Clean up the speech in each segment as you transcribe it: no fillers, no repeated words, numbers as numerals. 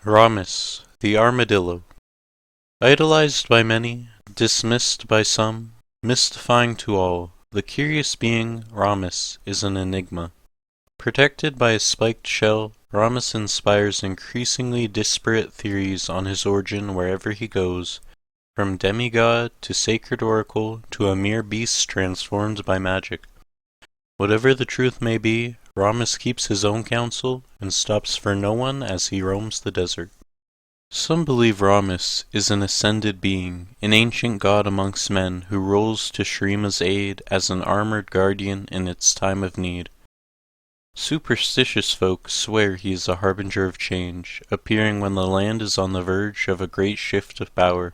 Rammus, the armadillo. Idolized by many, dismissed by some, mystifying to all, the curious being, Rammus, is an enigma. Protected by a spiked shell, Rammus inspires increasingly disparate theories on his origin wherever he goes, from demigod to sacred oracle to a mere beast transformed by magic. Whatever the truth may be, Rammus keeps his own counsel and stops for no one as he roams the desert. Some believe Rammus is an ascended being, an ancient god amongst men who rolls to Shrima's aid as an armored guardian in its time of need. Superstitious folk swear he is a harbinger of change, appearing when the land is on the verge of a great shift of power.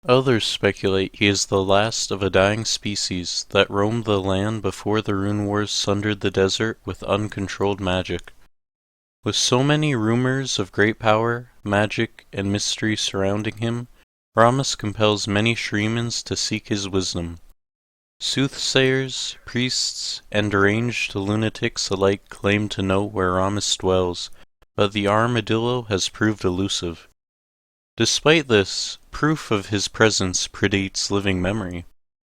Others speculate he is the last of a dying species that roamed the land before the rune wars sundered the desert with uncontrolled magic. With so many rumors of great power, magic, and mystery surrounding him, Rammus compels many Shrimans to seek his wisdom. Soothsayers, priests, and deranged lunatics alike claim to know where Rammus dwells, but the armadillo has proved elusive. Despite this, proof of his presence predates living memory,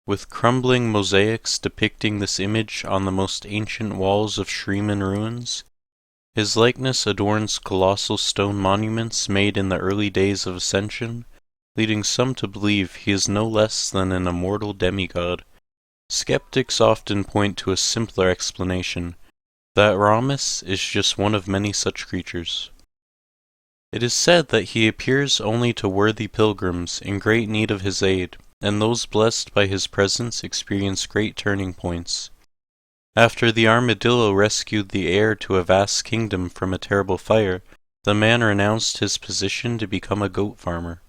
with crumbling mosaics depicting this image on the most ancient walls of Shriman ruins. His likeness adorns colossal stone monuments made in the early days of Ascension, leading some to believe he is no less than an immortal demigod. Skeptics often point to a simpler explanation, that Rammus is just one of many such creatures. It is said that he appears only to worthy pilgrims in great need of his aid, and those blessed by his presence experience great turning points. After the armadillo rescued the heir to a vast kingdom from a terrible fire, the man renounced his position to become a goat farmer.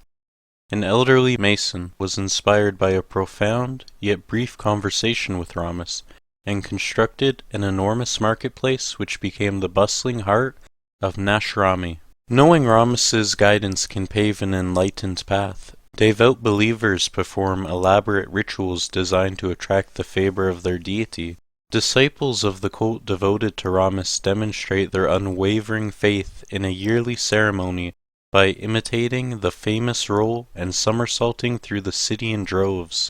An elderly mason was inspired by a profound yet brief conversation with Rammus, and constructed an enormous marketplace which became the bustling heart of Nashrami. Knowing Rammus's guidance can pave an enlightened path, devout believers perform elaborate rituals designed to attract the favor of their deity. Disciples of the cult devoted to Rammus demonstrate their unwavering faith in a yearly ceremony by imitating the famous roll and somersaulting through the city in droves.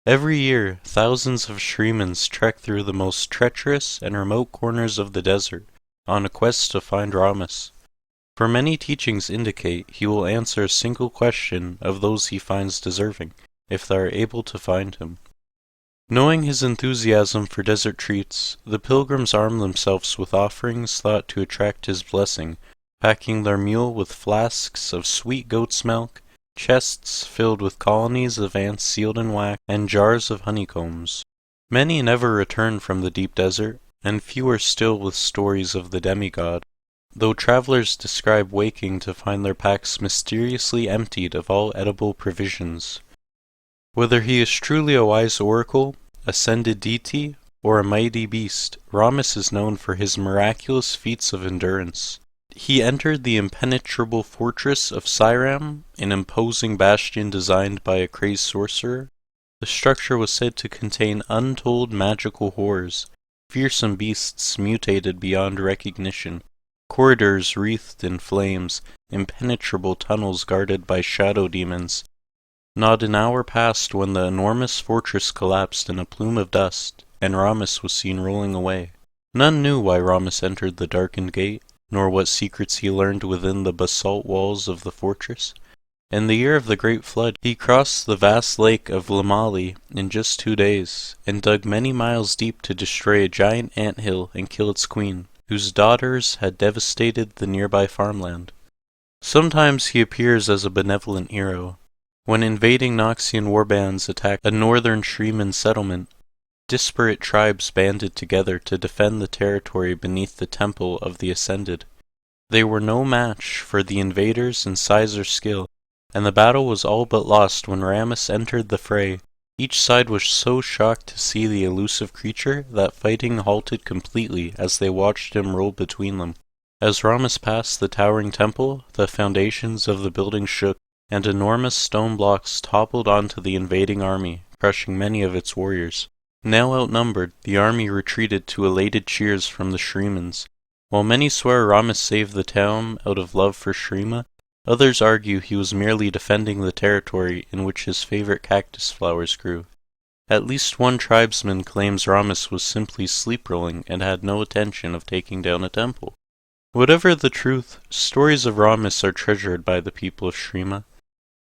Every year, thousands of Shrimans trek through the most treacherous and remote corners of the desert on a quest to find Rammus. For many teachings indicate he will answer a single question of those he finds deserving, if they are able to find him. Knowing his enthusiasm for desert treats, the pilgrims arm themselves with offerings thought to attract his blessing, packing their mule with flasks of sweet goat's milk, chests filled with colonies of ants sealed in wax, and jars of honeycombs. Many never return from the deep desert, and fewer still with stories of the demigod, though travelers describe waking to find their packs mysteriously emptied of all edible provisions. Whether he is truly a wise oracle, ascended deity, or a mighty beast, Rammus is known for his miraculous feats of endurance. He entered the impenetrable fortress of Siram, an imposing bastion designed by a crazed sorcerer. The structure was said to contain untold magical horrors, fearsome beasts mutated beyond recognition, corridors wreathed in flames, impenetrable tunnels guarded by shadow demons. Not an hour passed when the enormous fortress collapsed in a plume of dust, and Rammus was seen rolling away. None knew why Rammus entered the darkened gate, nor what secrets he learned within the basalt walls of the fortress. In the year of the Great Flood, he crossed the vast lake of Lamali in just 2 days, and dug many miles deep to destroy a giant anthill and kill its queen, whose daughters had devastated the nearby farmland. Sometimes he appears as a benevolent hero. When invading Noxian warbands attacked a northern Shriman settlement, disparate tribes banded together to defend the territory beneath the Temple of the Ascended. They were no match for the invaders in size or skill, and the battle was all but lost when Rammus entered the fray. Each side was so shocked to see the elusive creature that fighting halted completely as they watched him roll between them. As Rammus passed the towering temple, the foundations of the building shook, and enormous stone blocks toppled onto the invading army, crushing many of its warriors. Now outnumbered, the army retreated to elated cheers from the Shrimans. While many swear Rammus saved the town out of love for Shrima, others argue he was merely defending the territory in which his favorite cactus flowers grew. At least one tribesman claims Rammus was simply sleep-rolling and had no intention of taking down a temple. Whatever the truth, stories of Rammus are treasured by the people of Shrima.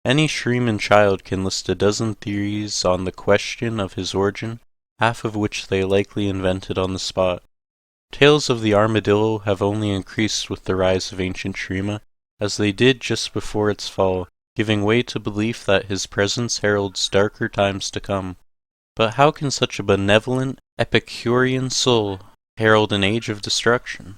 Any Shriman child can list a dozen theories on the question of his origin, half of which they likely invented on the spot. Tales of the armadillo have only increased with the rise of ancient Shrima, as they did just before its fall, giving way to belief that his presence heralds darker times to come. But how can such a benevolent, Epicurean soul herald an age of destruction?